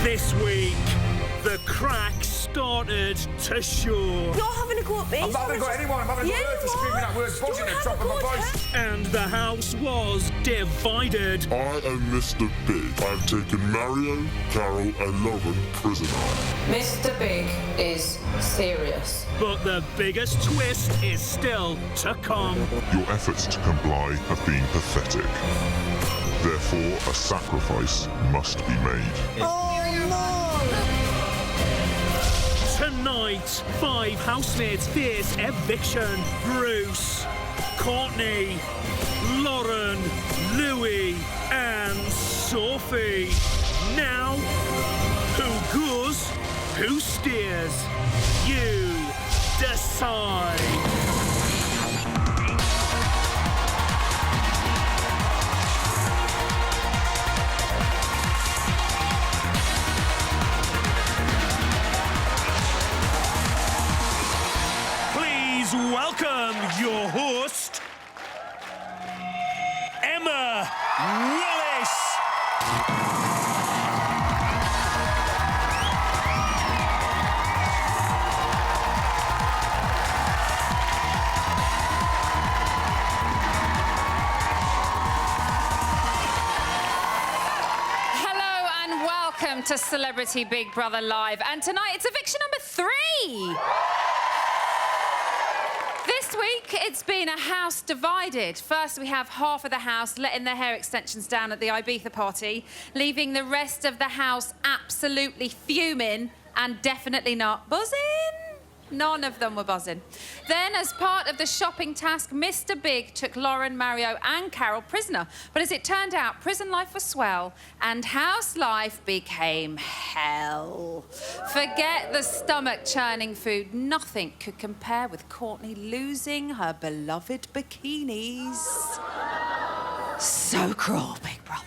This week, the cracks started to show. You're having a go at me. I'm not having a go at anyone. I'm having a go at her for screaming that word, buzzing at the top of my voice. And the house was divided. I am Mr. Big. I've taken Mario, Carol, and Lauren prisoner. Mr. Big is serious. But the biggest twist is still to come. Your efforts to comply have been pathetic. Therefore, a sacrifice must be made. Tonight, 5 housemates face eviction. Bruce, Courtney, Lauren, Louis, and Sophie. Now, who goes, who steers? You decide. Welcome your host, Emma Willis. Hello and welcome to Celebrity Big Brother Live. And tonight it's eviction number 3. This week, it's been a house divided. First, we have half of the house letting their hair extensions down at the Ibiza party, leaving the rest of the house absolutely fuming and definitely not buzzing. None of them were buzzing. Then, as part of the shopping task, Mr. Big took Lauren, Mario and Carol prisoner. But as it turned out, prison life was swell and house life became hell. Forget the stomach-churning food. Nothing could compare with Courtney losing her beloved bikinis. So cruel, Big Brother.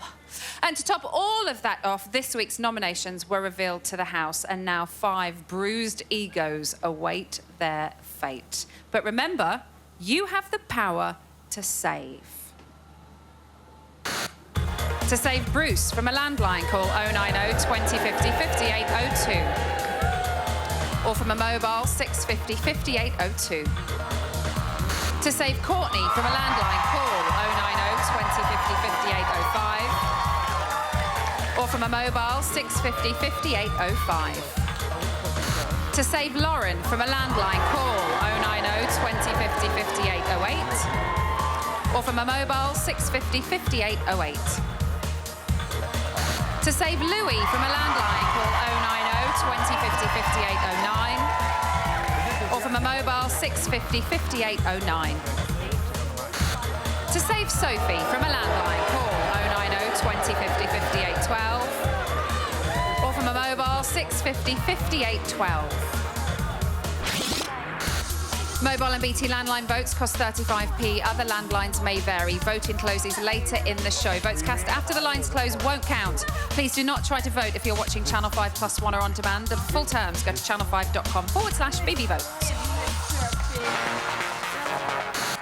And to top all of that off, this week's nominations were revealed to the House, and now 5 bruised egos await their fate. But remember, you have the power to save. To save Bruce from a landline, call 090 2050 5802. Or from a mobile, 650 5802. To save Courtney from a landline, call 090 2050 5805. Or from a mobile, 650 5805. To save Lauren from a landline, call 090 2050 5808. Or from a mobile, 650 5808. To save Louis from a landline, call 090 2050 5809. Or from a mobile, 650 5809. To save Sophie from a landline, call 090 2050 5812. Or from a mobile, 650 5812. Mobile and BT landline votes cost 35p. Other landlines may vary. Voting closes later in the show. Votes cast after the lines close won't count. Please do not try to vote if you're watching Channel 5 Plus One or on demand. For full terms, go to channel5.com/BB Vote.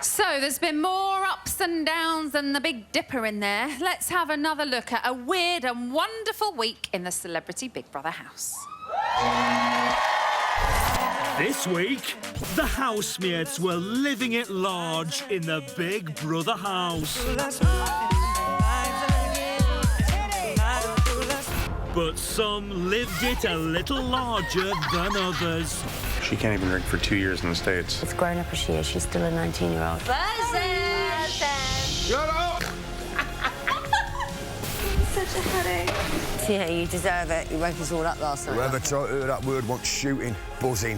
So there's been more ups and downs than the Big Dipper in there. Let's have another look at a weird and wonderful week in the Celebrity Big Brother house. This week, the housemates were living it large in the Big Brother house. But some lived it a little larger than others. She can't even drink for 2 years in the States. As grown up as she is, she's still a 19-year-old. Shut up! Such a headache. Yeah, you deserve it. You woke us all up last night. Whoever told her that word wants shooting, buzzing.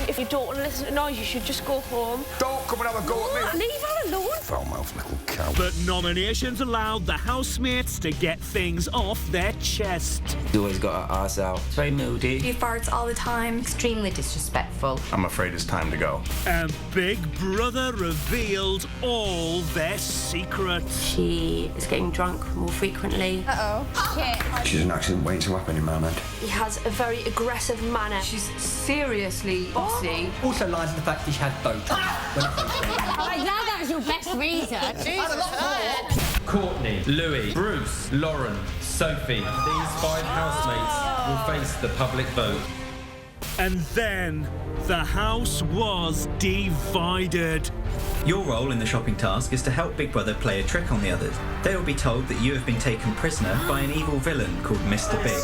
If you don't want to listen to noise, you should just go home. Don't come and have a go at me. Leave her alone. Foul-mouthed little cow. But nominations allowed the housemates to get things off their chest. She's always got her ass out. Very moody. He farts all the time. Extremely disrespectful. I'm afraid it's time to go. And Big Brother revealed all their secrets. She is getting drunk more frequently. Uh-oh. Shit. She's an accident waiting to happen in my mind. He has a very aggressive manner. She's seriously bossy. Also lies to the fact that she had Botox. I'm glad that was your best reason. Courtney, Louis, Bruce, Lauren, Sophie, these 5 housemates will face the public vote. And then the house was divided. Your role in the shopping task is to help Big Brother play a trick on the others. They will be told that you have been taken prisoner by an evil villain called Mr. Big.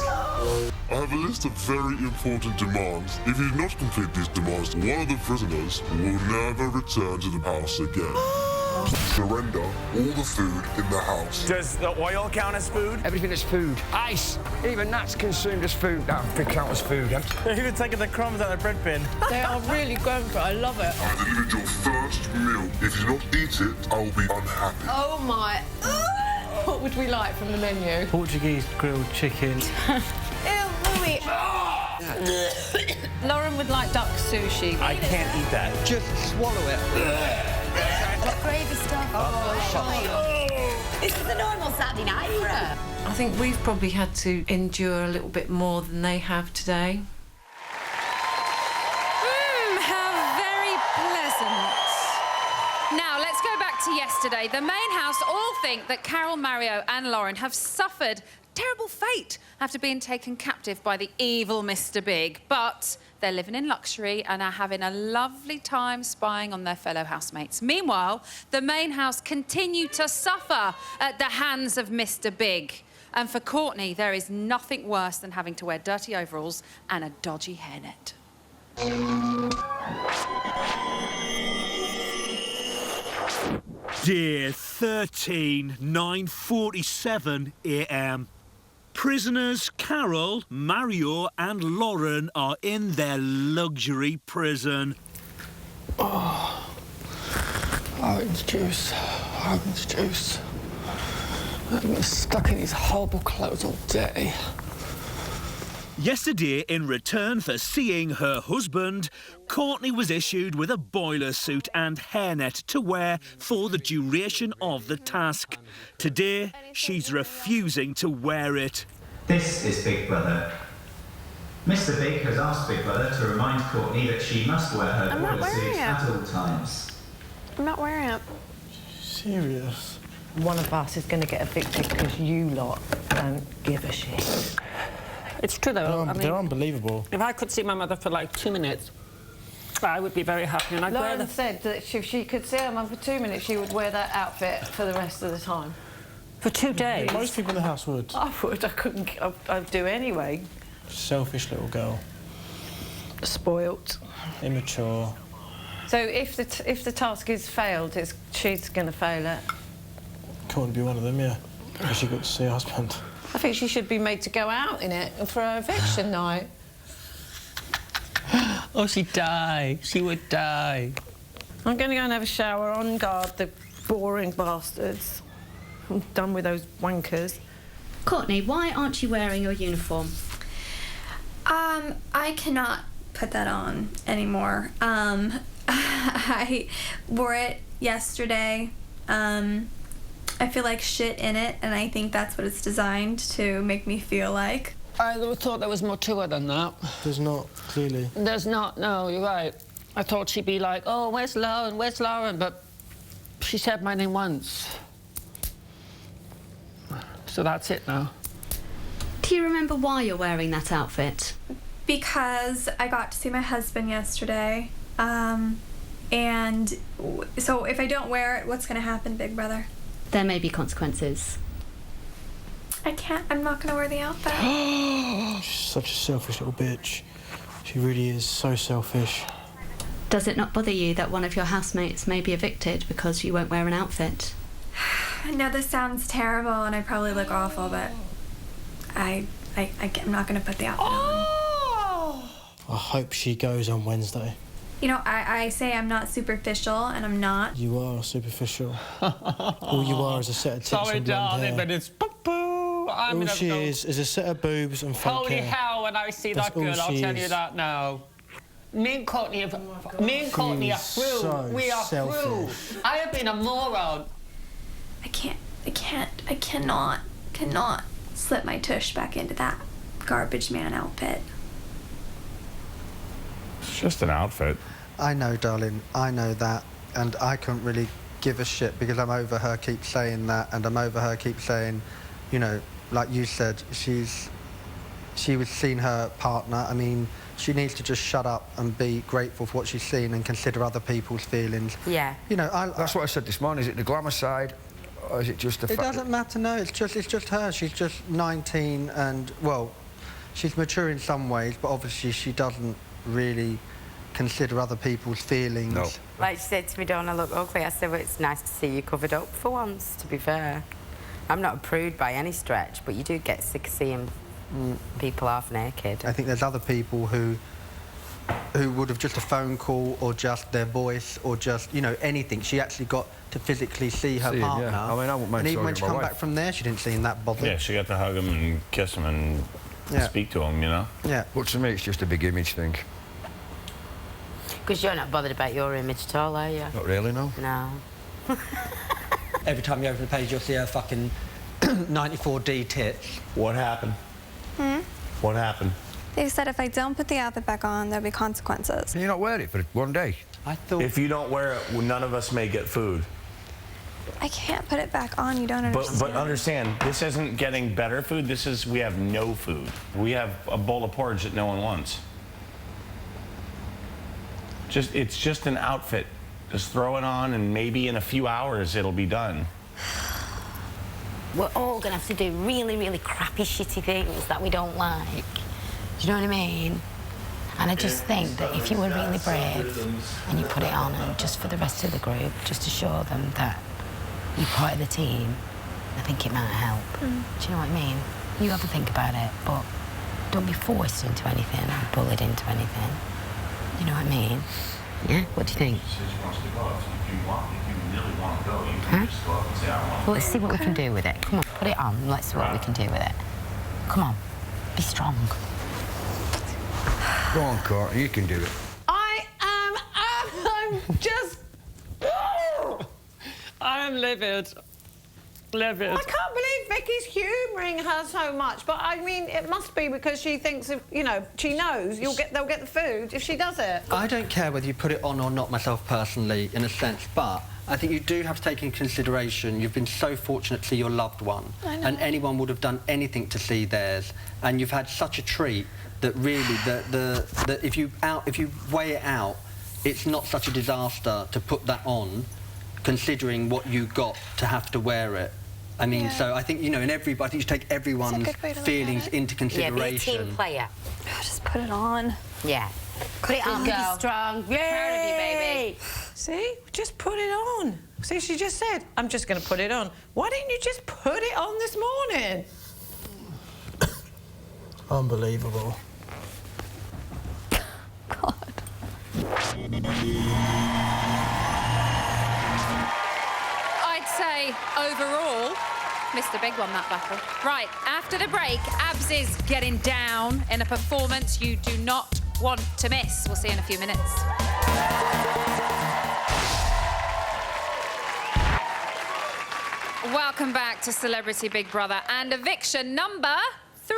I have a list of very important demands. If you do not complete these demands, one of the prisoners will never return to the house again. Surrender all the food in the house. Does the oil count as food? Everything is food. Ice, even that's consumed as food. That could count as food. They're even taking the crumbs out of the bread bin. They are really going for it. I love it. I delivered your first meal. If you do not eat it, I will be unhappy. Oh my. What would we like from the menu? Portuguese grilled chicken. Lauren would like duck sushi. I can't eat that. Just swallow it. What gravy stuff? Oh, this is a normal Saturday night. I think we've probably had to endure a little bit more than they have today. How very pleasant. Now, let's go back to yesterday. The main house all think that Carol, Mario and Lauren have suffered terrible fate after being taken captive by the evil Mr. Big. But they're living in luxury and are having a lovely time spying on their fellow housemates. Meanwhile, the main house continue to suffer at the hands of Mr. Big. And for Courtney, there is nothing worse than having to wear dirty overalls and a dodgy hairnet. Day 13, 9:47 a.m. Prisoners Carol, Mario and Lauren are in their luxury prison. Oh, orange juice. Orange juice. I've been stuck in these horrible clothes all day. Yesterday, in return for seeing her husband, Courtney was issued with a boiler suit and hairnet to wear for the duration of the task. Today, she's refusing to wear it. This is Big Brother. Mr. Big has asked Big Brother to remind Courtney that she must wear her boiler suit at all times. I'm not wearing it. Serious? One of us is going to get evicted because you lot don't give a shit. It's true, though. They're unbelievable. If I could see my mother for like 2 minutes, I would be very happy. And I'd wear Lauren said that if she could see her mum for 2 minutes, she would wear that outfit for the rest of the time. For 2 days? Yeah, most people in the house would. I would. I couldn't. I'd do anyway. Selfish little girl. Spoilt. Immature. So if the task is failed, she's going to fail it. Couldn't be one of them, yeah. Because she got to see her husband. I think she should be made to go out in it for her eviction night. Oh, she'd die. She would die. I'm going to go and have a shower, on guard the boring bastards. I'm done with those wankers. Courtney, why aren't you wearing your uniform? I cannot put that on anymore. I wore it yesterday. I feel like shit in it, and I think that's what it's designed to make me feel like. I thought there was more to her than that. There's not, clearly. There's not, no, you're right. I thought she'd be like, oh, where's Lauren, where's Lauren? But she said my name once. So that's it now. Do you remember why you're wearing that outfit? Because I got to see my husband yesterday, and so if I don't wear it, what's going to happen, Big Brother? There may be consequences. I'm not going to wear the outfit. She's such a selfish little bitch. She really is so selfish. Does it not bother you that one of your housemates may be evicted because you won't wear an outfit? I know this sounds terrible and I probably look awful, but I'm not going to put the outfit on. I hope she goes on Wednesday. You know, I say I'm not superficial, and I'm not. You are superficial. All you are is a set of tits Sorry, and blonde darling, hair. but it's poo-poo. All she is a set of boobs and fake Holy hair. hell, when I see That's that girl, all I'll she tell is. you that now. Me and Courtney are through. So We are selfish. through. I have been a moron. I cannot slip my tush back into that garbage man outfit. It's just an outfit. I know, darling, I know that, and I couldn't really give a shit because I'm over her keep saying that, and I'm over her keep saying, you know, like you said, she was seeing her partner. I mean, she needs to just shut up and be grateful for what she's seen and consider other people's feelings. Yeah. You know, That's what I said this morning. Is it the glamour side, or is it just the fact? It doesn't matter. No, it's just her. She's just 19, and well, she's mature in some ways, but obviously she doesn't really consider other people's feelings. No. Like she said to me, don't I look ugly? I said, well, it's nice to see you covered up for once, to be fair. I'm not a prude by any stretch, but you do get sick of seeing people half naked. I think there's other people who would have just a phone call or just their voice or just, you know, anything. She actually got to physically see her partner. Yeah. I mean, I wouldn't mind and even when talking she to my come wife. back from there, she didn't seem that bothered. Yeah, she got to hug him and kiss him and speak to him, you know? Yeah. But to me, it's just a big image thing. Because you're not bothered about your image at all, are you? Not really, no. No. Every time you open the page, you'll see her fucking 94D tits. What happened? What happened? They said if I don't put the outfit back on, there'll be consequences. Can you not wear it for one day? I thought... If you don't wear it, none of us may get food. I can't put it back on, you don't understand. But understand, this isn't getting better food. We have no food. We have a bowl of porridge that no one wants. It's just an outfit. Just throw it on, and maybe in a few hours it'll be done. We're all going to have to do really, really crappy, shitty things that we don't like. Do you know what I mean? And I just think that if you were really brave and you put it on, and just for the rest of the group, just to show them that you're part of the team, I think it might help. Do you know what I mean? You have to think about it, but don't be forced into anything or bullied into anything. You know what I mean? Yeah? What do you think? Huh? Well, let's see what we can do with it. Come on, put it on. Let's see what we can do with it. Come on, be strong. Go on, Courtney, you can do it. I'm just... I am livid. Livid. I can't believe Vicky's humouring her so much, but I mean, it must be because she thinks, if, you know, she knows they'll get the food if she does it. I don't care whether you put it on or not myself personally, in a sense, but I think you do have to take in consideration you've been so fortunate to see your loved one, and anyone would have done anything to see theirs, and you've had such a treat that really, that if you weigh it out, it's not such a disaster to put that on, considering what you got to have to wear it. I mean, so I think, you know, in everybody, you take everyone's feelings into consideration. Yeah, be a team player. Just put it on. Yeah. Put it on, be strong. Yay! Proud of you, baby. See? Just put it on. See, she just said, I'm just going to put it on. Why didn't you just put it on this morning? Unbelievable. I'd say overall, Mr. Big won that battle. Right, after the break, Abs is getting down in a performance you do not want to miss. We'll see you in a few minutes. Welcome back to Celebrity Big Brother and eviction number 3.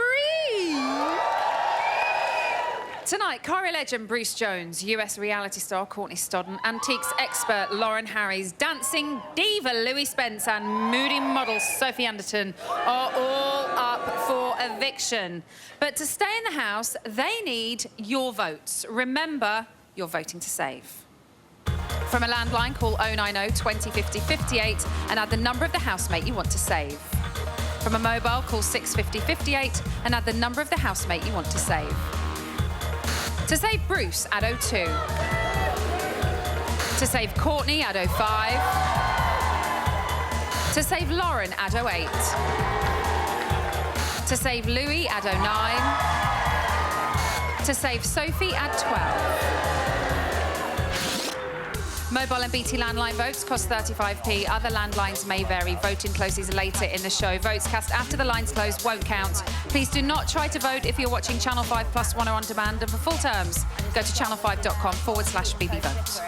Tonight, Corrie legend Bruce Jones, US reality star Courtney Stodden, antiques expert Lauren Harries, dancing diva Louis Spence and moody model Sophie Anderton are all up for eviction. But to stay in the house, they need your votes. Remember, you're voting to save. From a landline, call 090 20 50 58 and add the number of the housemate you want to save. From a mobile, call 650 58 and add the number of the housemate you want to save. To save Bruce, add 02. To save Courtney, add 05. To save Lauren, add 08. To save Louis, add 09. To save Sophie, add 12. Mobile and BT landline votes cost 35p. Other landlines may vary. Voting closes later in the show. Votes cast after the lines close won't count. Please do not try to vote if you're watching Channel 5 Plus One or on demand. And for full terms, go to channel5.com/BB vote.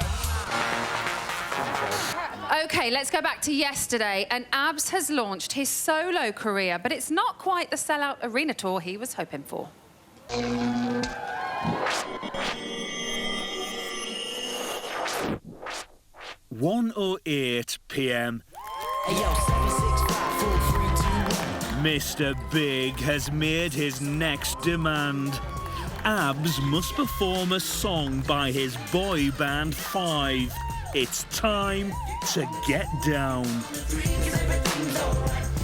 OK, let's go back to yesterday. And Abs has launched his solo career, but it's not quite the sellout arena tour he was hoping for. 1:08 p.m. Hey, yo, 7, 6, 5, 4, 3, 2, 1. Mr. Big has made his next demand. Abs must perform a song by his boy band 5. It's time to get down.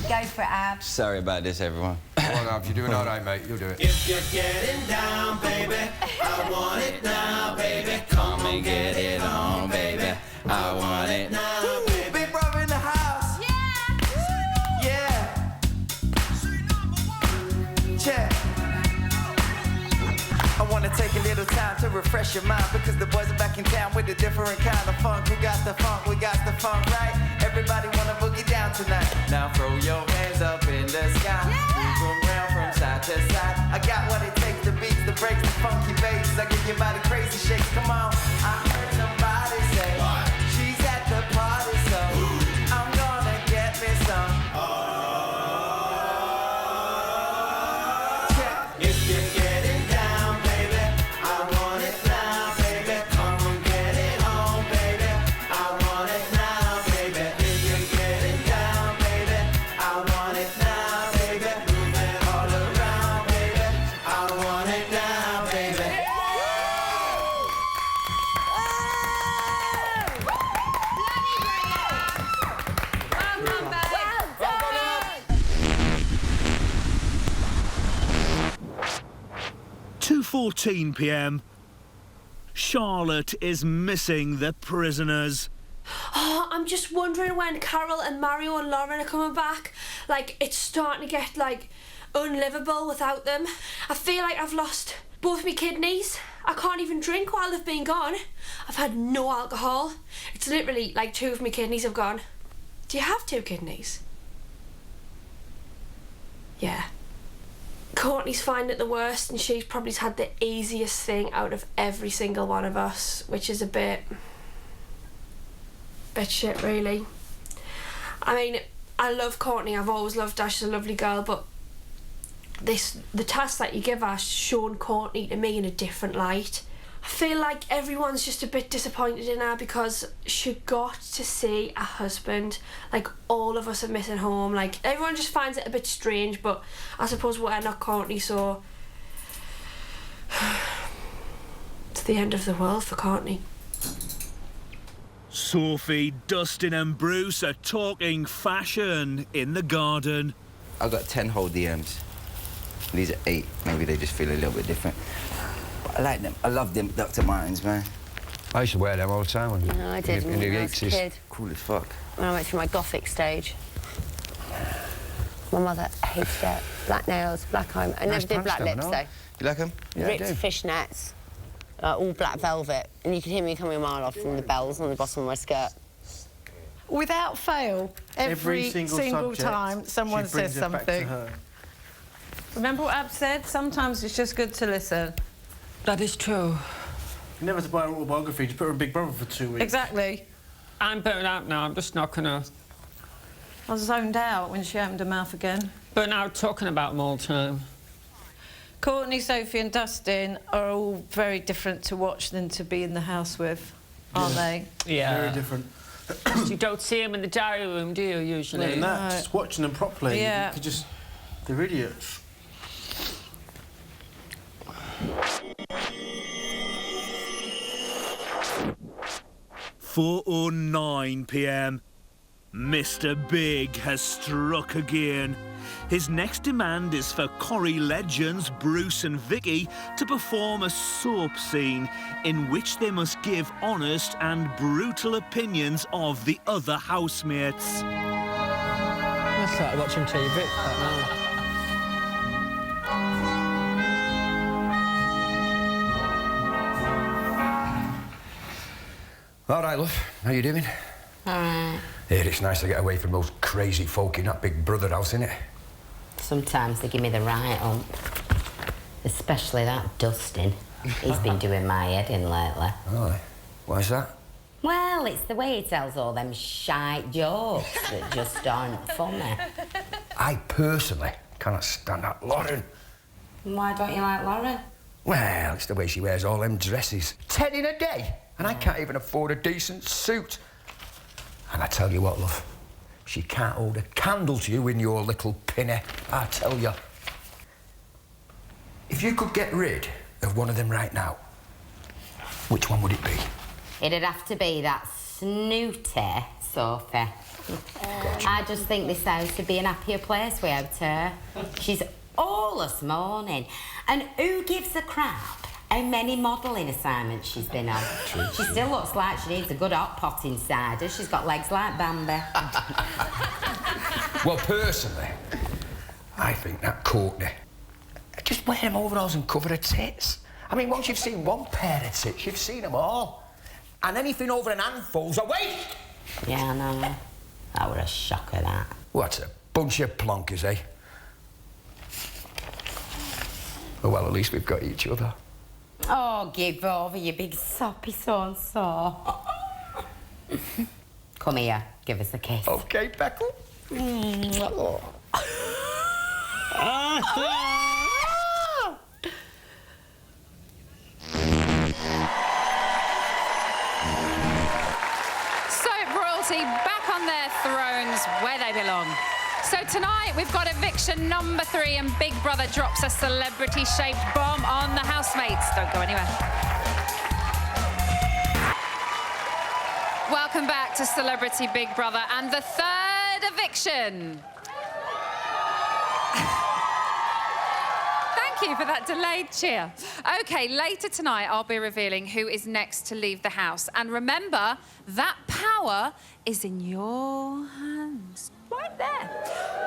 Go for it, Abs. Sorry about this, everyone. Well, Abs, you're doing all right, mate. You'll do it. If you're getting down, baby, I want it now, baby. Come and get it on, baby. I want it now, baby. Big brother in the house. Yeah. Check. I want to take a little time to refresh your mind because the boys are back in town with a different kind of funk. We got the funk, right? Everybody want to boogie down tonight. Now throw your hands up in the sky. Move them round from side to side. I got what it takes, the beats, the breaks, the funky bass. I give your body crazy shakes. Come on. I heard somebody say she's at the party, so I'm gonna get me some. If you're getting down, baby, I want it now, baby. Come and get it on, baby. I want it now, baby. If you're getting down, baby, I want it now, baby. Move it all around, baby. I want it now, baby. Well done. 2:14 p.m. Charlotte is missing the prisoners. Oh, I'm just wondering when Carol and Mario and Lauren are coming back. Like, it's starting to get, like, unlivable without them. I feel like I've lost both my kidneys. I can't even drink while they've been gone. I've had no alcohol. It's literally like 2 of my kidneys have gone. Do you have 2 kidneys? Yeah. Courtney's finding it the worst, and she's probably had the easiest thing out of every single one of us, which is a bit shit, really. I mean, I love Courtney. I've always loved her. She's a lovely girl, but the task that you give her has shown Courtney to me in a different light. I feel like everyone's just a bit disappointed in her because she got to see a husband. Like, all of us are missing home. Like, everyone just finds it a bit strange, but I suppose we're not Courtney, so it's the end of the world for Courtney. Sophie, Dustin and Bruce are talking fashion in the garden. I've got 10 whole DMs. These are 8. Maybe they just feel a little bit different. But I like them. I love them Dr. Martens, man. I used to wear them all the time. No, I didn't when I was a kid. Cool as fuck. When I went through my gothic stage. My mother hated it. Black nails, black eye. I never did black lips, though. You like them? Yeah, ripped fishnets, all black velvet. And you could hear me coming a mile off from the bells on the bottom of my skirt. Without fail, every single time someone says something. Remember what Ab said? Sometimes it's just good to listen. That is true. Never to buy an autobiography, just put her in Big Brother for 2 weeks. Exactly. I'm burnt out now, I'm just not gonna... I was zoned out when she opened her mouth again. Burnt out talking about them all the time. Courtney, Sophie and Dustin are all very different to watch than to be in the house with, aren't they? Yeah. Very different. You don't see them in the diary room, do you, usually? And that, just watching them properly, yeah. You could just... They're idiots. (4:09 p.m. Mr. Big has struck again. His next demand is for Corrie legends Bruce and Vicky to perform a soap scene in which they must give honest and brutal opinions of the other housemates. That's like watching TV. That now. All right, love. How you doing? All right. Yeah, it's nice to get away from those crazy folk in that Big Brother house, innit? Sometimes they give me the right hump. Especially that Dustin. He's been doing my head in lately. Oh, why's that? Well, it's the way he tells all them shite jokes that just aren't funny. I personally cannot stand that Lauren. Why don't you like Lauren? Well, it's the way she wears all them dresses. 10 in a day, and I can't even afford a decent suit. And I tell you what, love, She can't hold a candle to you in your little pinny, I tell you. If you could get rid of one of them right now, which one would it be? It'd have to be that snooty Sophie. I just think this house would be an happier place without her. She's all this morning. And who gives a crap how many modelling assignments she's been on? She still looks like she needs a good hot pot inside her. She's got legs like Bambi. Well, personally, I think that Courtney, just wear them overalls and cover her tits. I mean, once you've seen one pair of tits, you've seen them all. And anything over an handful's a waste. Yeah, I know. That were a shocker, that. What a bunch of plonkers, eh? Oh, well, at least we've got each other. Oh, give over, you big soppy so-and-so. Come here, give us a kiss. OK, Beckle. Back on their thrones where they belong. So tonight we've got eviction number 3 and Big Brother drops a celebrity-shaped bomb on the housemates. Don't go anywhere. Welcome back to Celebrity Big Brother and the 3rd eviction. Thank you for that delayed cheer. OK, later tonight I'll be revealing who is next to leave the house. And remember, that power is in your hands. Right there.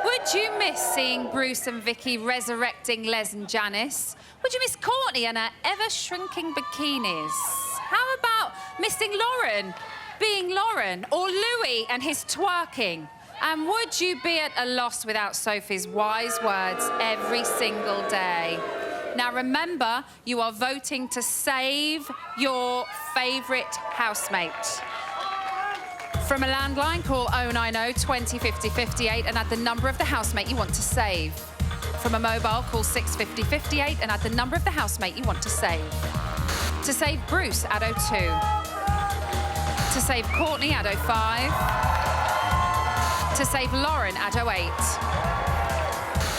Would you miss seeing Bruce and Vicky resurrecting Les and Janice? Would you miss Courtney and her ever-shrinking bikinis? How about missing Lauren being Lauren? Or Louis and his twerking? And would you be at a loss without Sophie's wise words every single day? Now remember, you are voting to save your favourite housemate. From a landline, call 090 20 50 58 and add the number of the housemate you want to save. From a mobile, call 650 58 and add the number of the housemate you want to save. To save Bruce, add 02. To save Courtney, add 05. To save Lauren, add 08.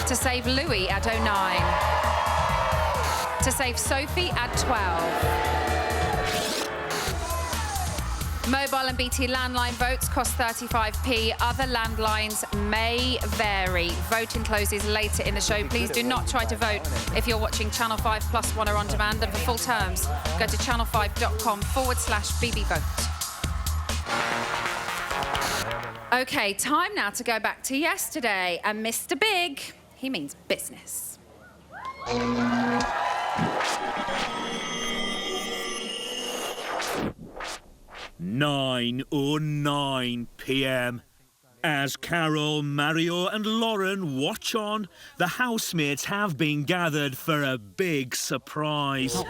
To save Louis, add 09. To save Sophie, add 12. Mobile and BT landline votes cost 35p. Other landlines may vary. Voting closes later in the show. Please do not try to vote if you're watching Channel 5 Plus One or on demand. And for full terms, go to channel5.com/BB vote. OK, time now to go back to yesterday. And Mr. Big, he means business. 9:09 p.m. As Carol, Mario and Lauren watch on, the housemates have been gathered for a big surprise.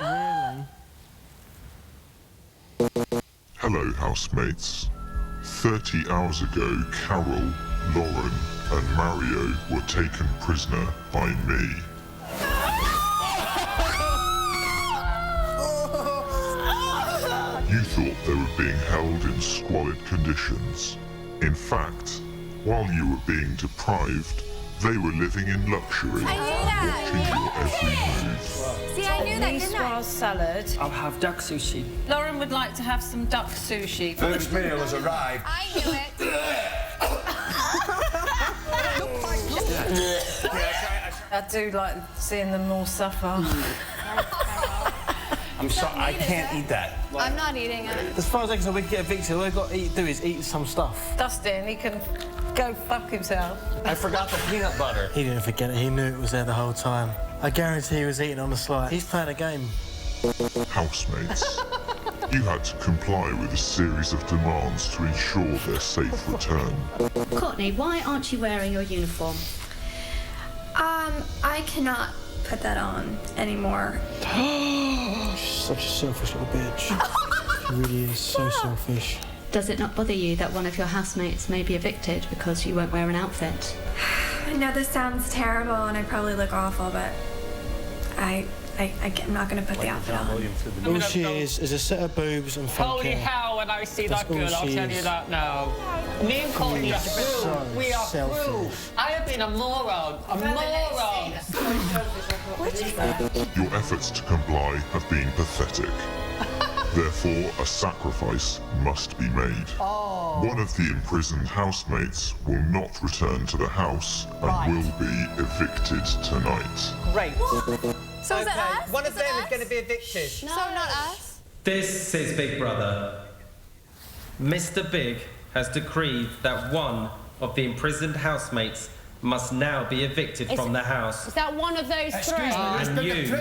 Hello, housemates. 30 hours ago, Carol, Lauren and Mario were taken prisoner by me. You thought they were being held in squalid conditions. In fact, while you were being deprived, they were living in luxury, watching your every move. See, I knew that, didn't I? Salad. I'll have duck sushi. Lauren would like to have some duck sushi. First meal has arrived. I knew it. I do like seeing them all suffer. I'm sorry, I can't eat that. I'm not eating it. As far as I can tell, we can get evicted. All I've got to do is eat some stuff. Dustin, he can go fuck himself. I forgot the peanut butter. He didn't forget it. He knew it was there the whole time. I guarantee he was eating on the sly. He's playing a game. Housemates, you had to comply with a series of demands to ensure their safe return. Courtney, why aren't you wearing your uniform? I cannot put that on anymore. She's such a selfish little bitch. She really is so selfish. Does it not bother you that one of your housemates may be evicted because you won't wear an outfit? I know this sounds terrible and I probably look awful, but I I'm not going to put the outfit on. All she is a set of boobs and fake Holy hair. hell, when I see That's that girl, all I'll she tell you is. that now. Me and Courtney are through. We are through. I have been a moron. A moron. Your efforts to comply have been pathetic. Therefore, a sacrifice must be made. One of the imprisoned housemates will not return to the house and will be evicted tonight. Great. So is it us? One of them is going to be evicted. So not us? This is Big Brother. Mr. Big has decreed that one of the imprisoned housemates must now be evicted from the house. Is that one of those three? And you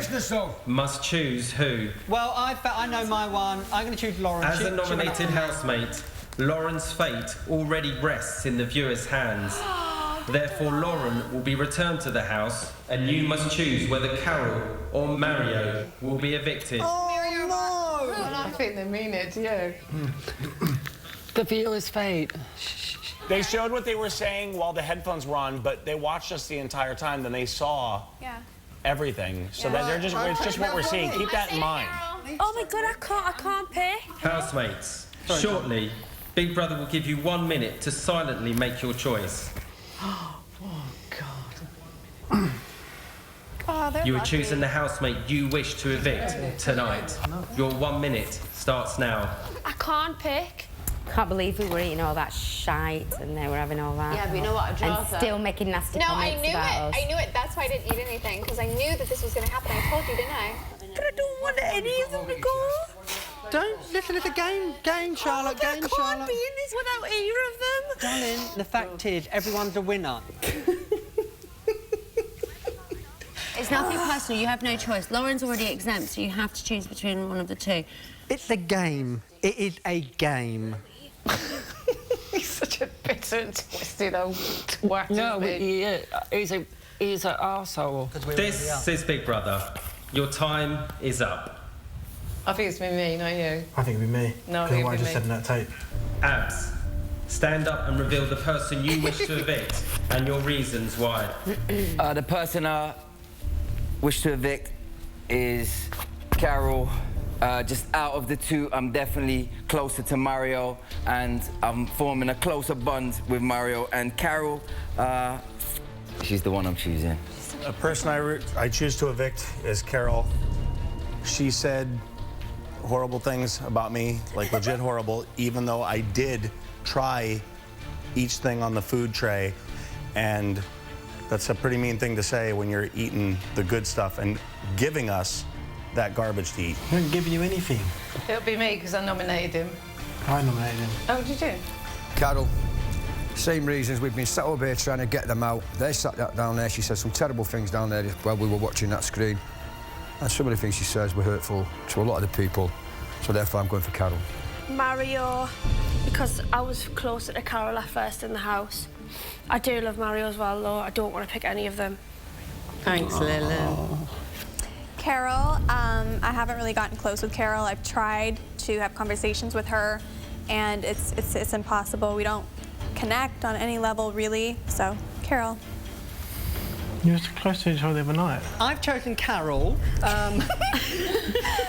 must choose who. Well, I know my one. I'm going to choose Lauren. As a nominated housemate, Lauren's fate already rests in the viewer's hands. Therefore, Lauren will be returned to the house, and you must choose whether Carol or Mario will be evicted. I think they mean it to you. The viewer's fate. They showed what they were saying while the headphones were on, but they watched us the entire time, then they saw everything. So that it's just what we're seeing. Keep that in mind. Oh my god, I can't pick. Housemates, shortly, Big Brother will give you 1 minute to silently make your choice. You are choosing the housemate you wish to evict tonight. Your 1 minute starts now. I can't pick. Can't believe we were eating all that shite and they were having all that. Yeah, but you know what, And Jonathan? still making nasty No, comments I knew about us. it. I knew it. That's why I didn't eat anything, because I knew that this was going to happen. I told you, didn't I? But I don't want any of them to go. Don't listen. It's a game, Charlotte. Game, Charlotte. I can't be in this without either of them. Darling, the fact is, everyone's a winner. It's nothing personal. You have no choice. Lauren's already exempt, so you have to choose between one of the two. It's a game. It is a game. He's such a bitter and twisted old twat. No, but he's an arsehole. This is Big Brother. Your time is up. I think it's been me, not you. I think it'd be me. No, I Because think what I it'd just be said in that tape. Abs, stand up and reveal the person you wish to evict and your reasons why. The person I wish to evict is Carol. Just out of the two, I'm definitely closer to Mario, and I'm forming a closer bond with Mario. And Carol, she's the one I'm choosing. A person I choose to evict is Carol. She said horrible things about me, like legit horrible, even though I did try each thing on the food tray. And that's a pretty mean thing to say when you're eating the good stuff and giving us that garbage to eat. I didn't give you anything. It'll be me, because I nominated him. I nominated him. Oh, did you? Carol, same reasons. We've been sat over here trying to get them out. They sat down there. She said some terrible things down there while we were watching that screen. And some of the things she says were hurtful to a lot of the people. So therefore, I'm going for Carol. Mario, because I was closer to Carol at first in the house. I do love Mario as well, though. I don't want to pick any of them. Thanks, Lily. Carol, I haven't really gotten close with Carol. I've tried to have conversations with her, and it's impossible. We don't connect on any level, really. So, Carol. You were so close to each other the other night. I've chosen Carol.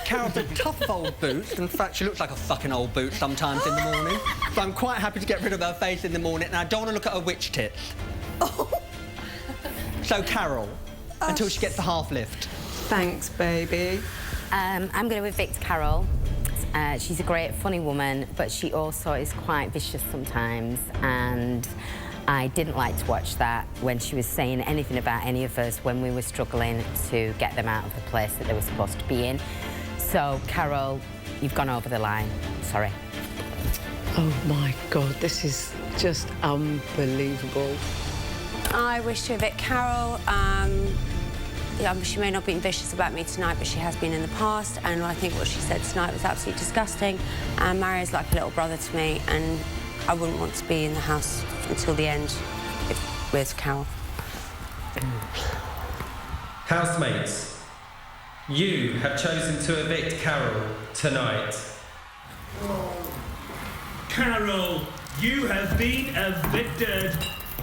Carol's a tough old boot. In fact, she looks like a fucking old boot sometimes in the morning. But I'm quite happy to get rid of her face in the morning, and I don't want to look at her witch tits. So Carol, until she gets the half lift. Thanks, baby. I'm going to evict Carol. She's a great, funny woman, but she also is quite vicious sometimes, and I didn't like to watch that when she was saying anything about any of us when we were struggling to get them out of the place that they were supposed to be in. So, Carol, you've gone over the line. Sorry. Oh, my God, this is just unbelievable. I wish to evict Carol. She may not be vicious about me tonight, but she has been in the past, and I think what she said tonight was absolutely disgusting. And Mario's like a little brother to me, and I wouldn't want to be in the house until the end with Carol. Housemates, you have chosen to evict Carol tonight. Carol, you have been evicted.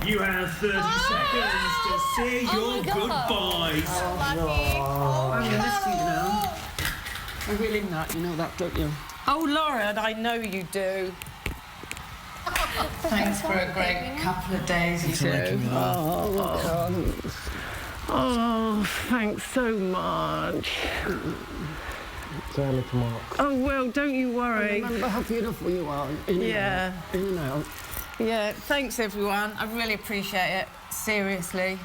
You have 30 seconds to say your goodbyes. I'm missing you now. I'm really not, you know that, don't you? Oh, Lauren, I know you do. Thanks for a great couple of days, you two. Oh, thanks so much. It's early tomorrow. Oh, well, don't you worry. Remember how beautiful you are. In Yeah. And out. In and out. Yeah, thanks, everyone. I really appreciate it. Seriously.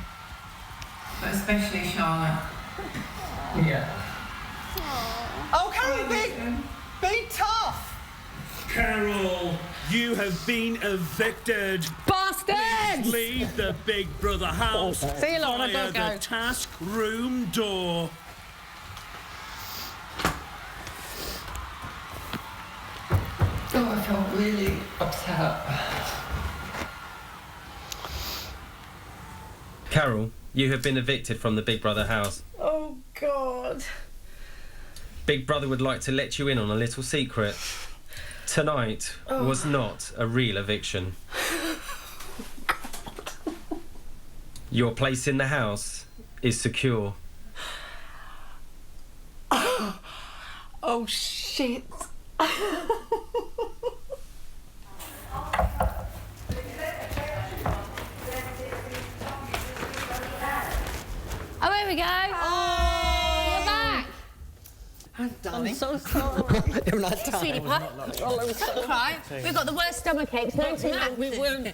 But especially Charlotte. Yeah. Oh, Carol, be tough. Carol, you have been evicted. Bastards! Please leave the Big Brother house See you, Lauren, I've via gotta the go. task room door. Oh, I felt really upset. Carol, you have been evicted from the Big Brother house. Oh, God. Big Brother would like to let you in on a little secret. Tonight was not a real eviction. Your place in the house is secure. Oh, shit. Oh, here we go. You're back. I'm so sorry. You're not Sweetie pie. Don't cry. We've got the worst stomach aches known to man.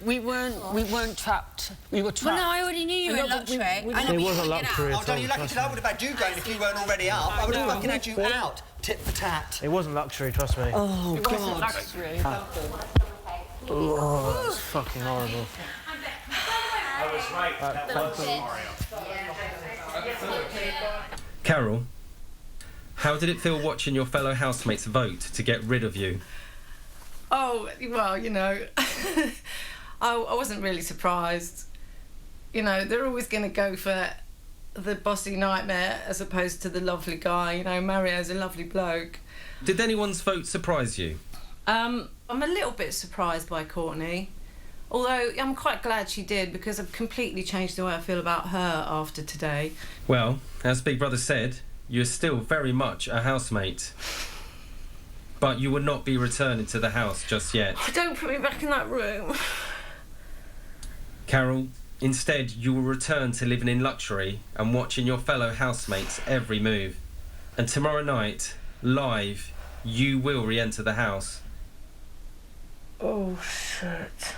We weren't trapped. We were trapped. Well, no, I already knew you were in luxury. I know, It wasn't luxury Oh, at don't all. you lucky to know I would have had you going if you weren't already up. I would have fucking had you out, tit for tat. It wasn't luxury, trust me. Oh, It wasn't God. luxury. Oh, that's fucking horrible. I was right. Carol, how did it feel watching your fellow housemates vote to get rid of you? Oh, well, you know, I wasn't really surprised. You know, they're always going to go for the bossy nightmare as opposed to the lovely guy. You know, Mario's a lovely bloke. Did anyone's vote surprise you? I'm a little bit surprised by Courtney. Although I'm quite glad she did, because I've completely changed the way I feel about her after today. Well, as Big Brother said, you're still very much a housemate. But you will not be returning to the house just yet. Don't put me back in that room. Carol, instead you will return to living in luxury and watching your fellow housemates' every move. And tomorrow night, live, you will re-enter the house. Oh, shit.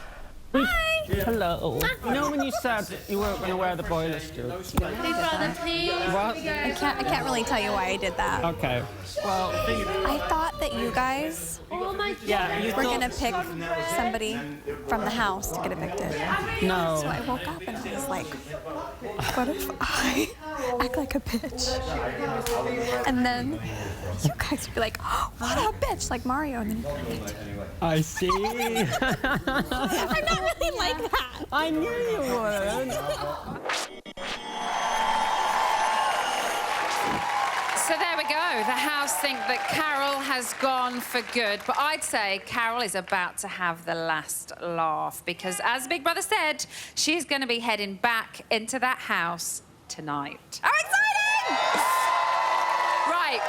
Hi. Hello. You know when you said you weren't going to wear the boiler suit? Big Brother, please. What? I can't really tell you why I did that. Okay. Well, I thought that you guys were gonna pick somebody from the house to get evicted. No. So I woke up and I was like, what if I act like a bitch? And then you guys would be like, oh, what a bitch, like Mario, and then I see. I'm not really like that. I knew you would. So there we go. The house think that Carol has gone for good. But I'd say Carol is about to have the last laugh because, as Big Brother said, she's going to be heading back into that house tonight. How exciting! Right,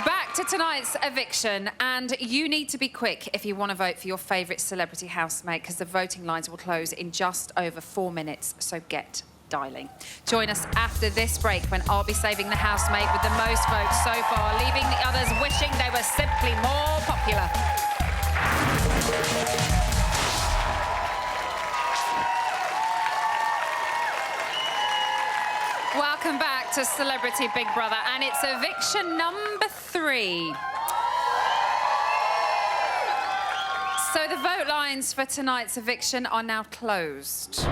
back to tonight's eviction. And you need to be quick if you want to vote for your favourite celebrity housemate because the voting lines will close in just over 4 minutes. So get dialing. Join us after this break when I'll be saving the housemate with the most votes so far, leaving the others wishing they were simply more popular. Welcome back to Celebrity Big Brother, and it's eviction number 3. So the vote lines for tonight's eviction are now closed.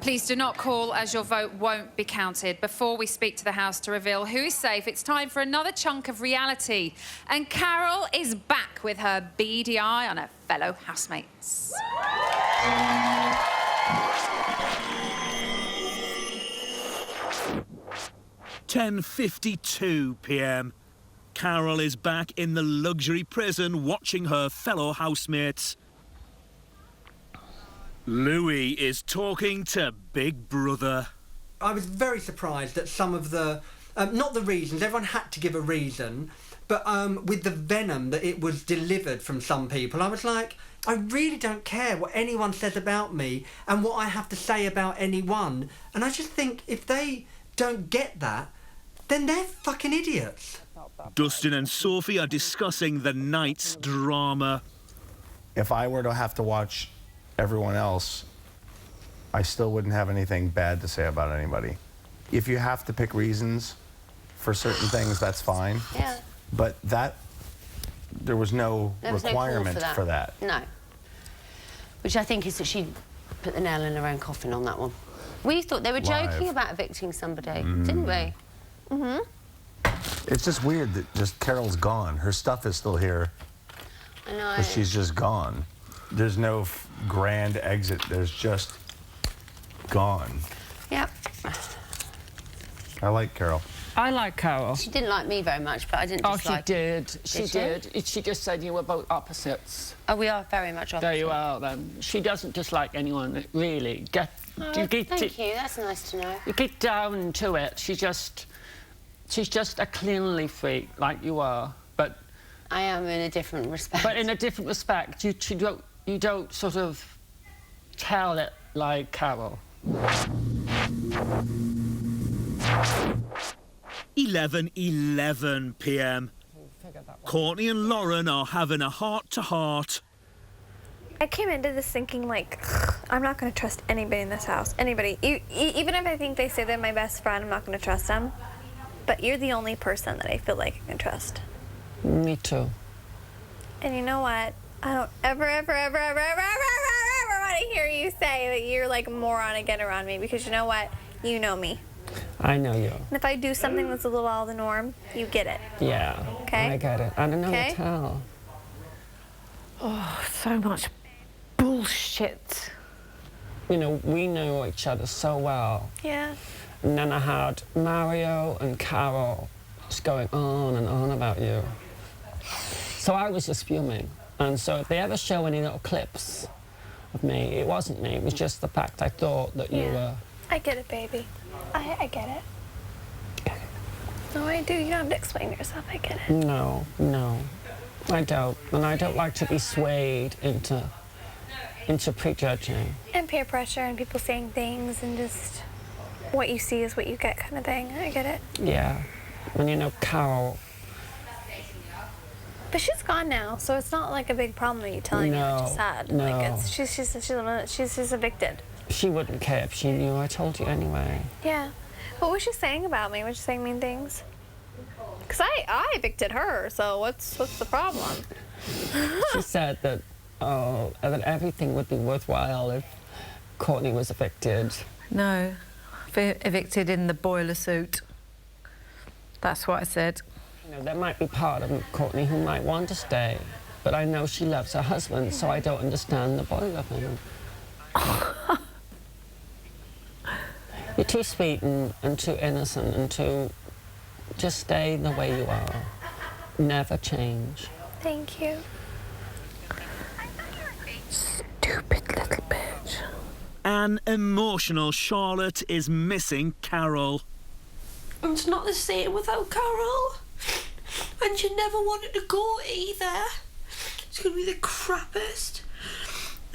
Please do not call, as your vote won't be counted. Before we speak to the House to reveal who is safe, it's time for another chunk of reality. And Carol is back with her beady eye on her fellow housemates. 10:52 p.m. Carol is back in the luxury prison watching her fellow housemates. Louis is talking to Big Brother. I was very surprised at some of the, not the reasons, everyone had to give a reason, but with the venom that it was delivered from some people, I was like, I really don't care what anyone says about me and what I have to say about anyone. And I just think if they don't get that, then they're fucking idiots. Dustin and Sophie are discussing the night's drama. If I were to have to watch everyone else, I still wouldn't have anything bad to say about anybody. If you have to pick reasons for certain things, that's fine. Yeah. But there was no requirement for that. No. Which I think is that she put the nail in her own coffin on that one. We thought they were joking about evicting somebody, didn't we? Mm-hmm. It's just weird that just Carol's gone. Her stuff is still here. I know. But she's just gone. There's no grand exit. There's just gone. Yep. I like Carol. I like Carol. She didn't like me very much, but I didn't dislike... Oh, she did. She did. She just said you were both opposites. Oh, we are very much opposite. There you are, then. She doesn't dislike anyone, really. Thank you. That's nice to know. You get down to it. She's just a cleanly freak, like you are. But I am in a different respect. But in a different respect, you don't sort of tell it like Carol. 11:11 p.m. Courtney and Lauren are having a heart-to-heart. I came into this thinking, like, I'm not going to trust anybody in this house. Anybody. Even if I think they say they're my best friend, I'm not going to trust them. But you're the only person that I feel like I can trust. Me too. And you know what? I don't ever want to hear you say that you're like a moron again around me, because you know what? You know me. I know you. And if I do something that's a little out of the norm, you get it. Yeah. Okay? I get it. I don't know what to tell. Oh, so much bullshit. You know, we know each other so well. Yeah. And then I had Mario and Carol just going on and on about you. So I was just fuming. And so if they ever show any little clips of me, it wasn't me. It was just the fact I thought that you were... I get it, baby. I get it. No, I do. You don't have to explain yourself. I get it. No, I don't. And I don't like to be swayed into prejudging. And peer pressure and people saying things and just what you see is what you get kind of thing. I get it. Yeah. And you know, Carol... But she's gone now, so it's not like a big problem that you telling her, which is sad. No. Like she's evicted. She wouldn't care if she knew. I told you anyway. Yeah. What was she saying about me? Was she saying mean things? Because I evicted her, so what's the problem? She said that everything would be worthwhile if Courtney was evicted. No, evicted in the boiler suit. That's what I said. You know, there might be part of Courtney who might want to stay, but I know she loves her husband, so I don't understand the boiler thing. You're too sweet and too innocent and too... Just stay the way you are. Never change. Thank you. Stupid little bitch. An emotional Charlotte is missing Carol. And it's not the same without Carol. And you never wanted to go either. It's going to be the crappiest.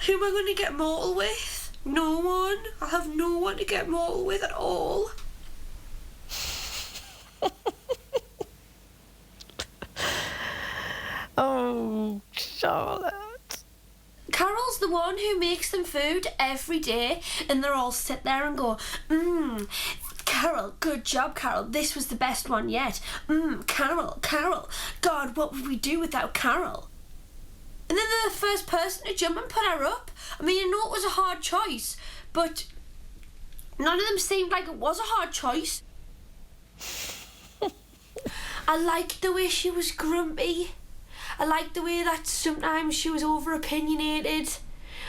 Who am I going to get mortal with? No one. I have no one to get mortal with at all. Oh, Charlotte. Carol's the one who makes them food every day, and they're all sit there and go, Carol, good job, Carol. This was the best one yet. Carol. God, what would we do without Carol? And then they're the first person to jump and put her up. I mean, I know it was a hard choice, but none of them seemed like it was a hard choice. I liked the way she was grumpy. I liked the way that sometimes she was over-opinionated.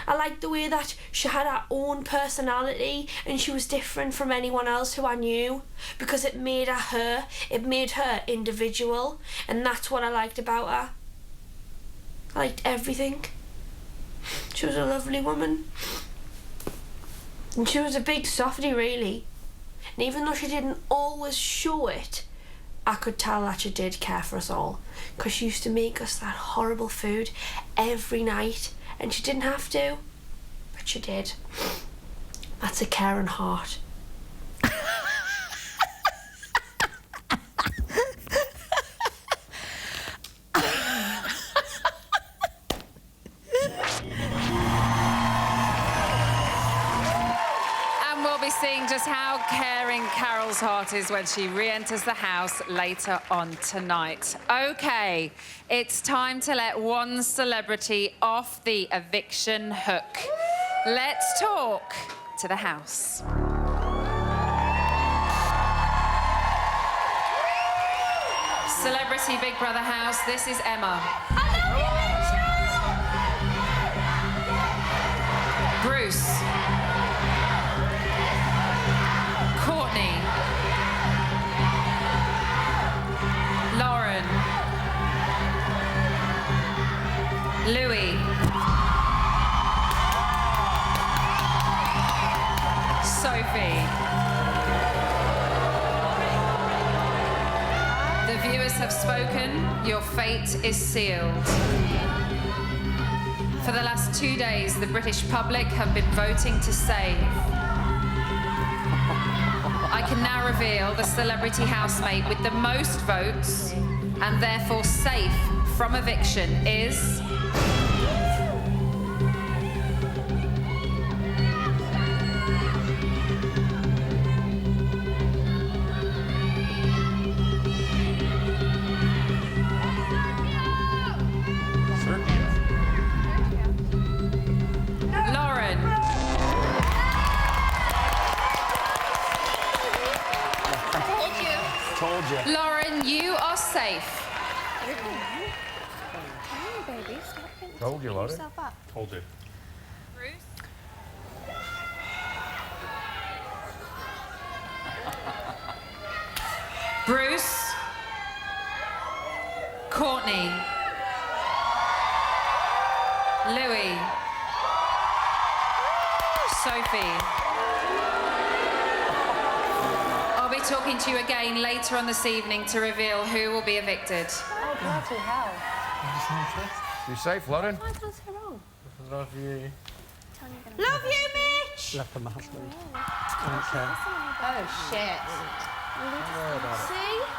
I liked the way that she had her own personality and she was different from anyone else who I knew, because it made her her. It made her individual, and that's what I liked about her. I liked everything. She was a lovely woman. And she was a big softie, really. And even though she didn't always show it, I could tell that she did care for us all, because she used to make us that horrible food every night, and she didn't have to, but she did. That's a caring heart. Seeing just how caring Carol's heart is when she re-enters the house later on tonight. OK, it's time to let one celebrity off the eviction hook. Let's talk to the house. Celebrity Big Brother house, this is Emma. Bruce. Courtney, Lauren, Louis, Sophie. The viewers have spoken. Your fate is sealed. For the last 2 days, the British public have been voting to save. I can now reveal the celebrity housemate with the most votes and therefore safe from eviction is... Lauren, you are safe. Told you, Lauren. Told you. Bruce, Courtney, Louis, Sophie. I'll be talking to you again later on this evening to reveal who will be evicted. Oh, bloody hell. You safe, Lauren? Why can't I say wrong? Love you. Love you, Mitch! Left for my husband. Oh, shit.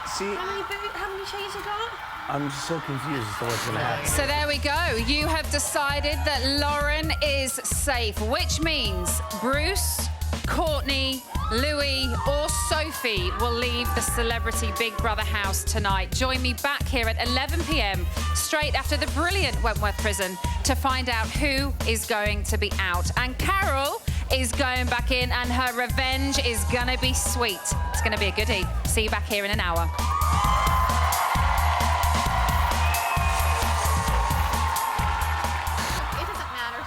See? How many shades you got? I'm so confused as to what's going to happen. So there we go. You have decided that Lauren is safe, which means Bruce, Courtney, Louis or Sophie will leave the Celebrity Big Brother house tonight. Join me back here at 11 p.m, straight after the brilliant Wentworth Prison, to find out who is going to be out. And Carol is going back in, and her revenge is gonna be sweet. It's gonna be a goodie. See you back here in an hour.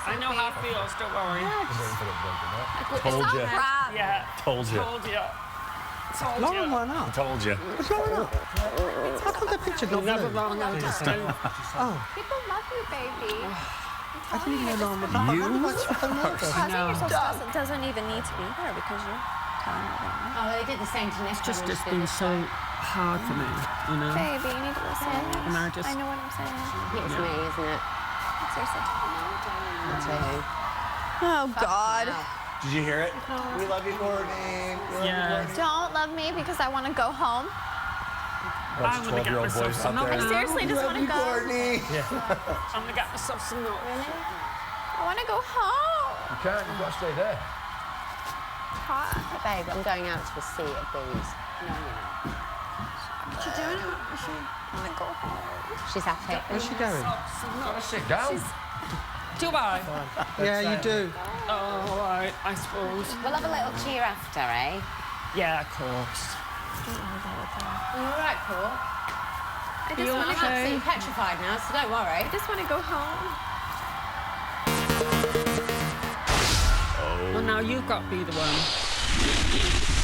I know how it feels, don't worry. Told you. Yeah. Told you. Told you. Told Lauren, you. why not? Told you. What's wrong with that? How come that picture not Never blue? wrong, I just don't. Oh, People love you, baby. I didn't even know Lauren was that. You? I wonder why she fell in love with her. Causing yourself stress, it doesn't even need to be there because you're telling everyone. Oh, they did the same to Nick. It's been so hard for me, you know? Baby, you need to listen. And I just... I know what I'm saying. It's me, isn't it? Seriously. Me too. Oh, God. Did you hear it? We love you, Courtney. Yeah. Don't love me because I want to go home. Bunch of 12-year-old boys out I there. seriously just want to go. Courtney. I'm gonna get myself some milk. Really? I want to go home. You can't, you've got to stay there. Hot. Babe, I'm going out to a sea of booze. No, you're not. What you doing? I want to go home. She's happy. Where's she going? Gotta sit down. Do I? Yeah, you do. Oh, all right, I suppose. We'll have a little cheer after, eh? Yeah, of course. Are you all right, Paul? I just You're want to go. absolutely petrified now, so don't worry. I just want to go home. Well, now you've got to be the one.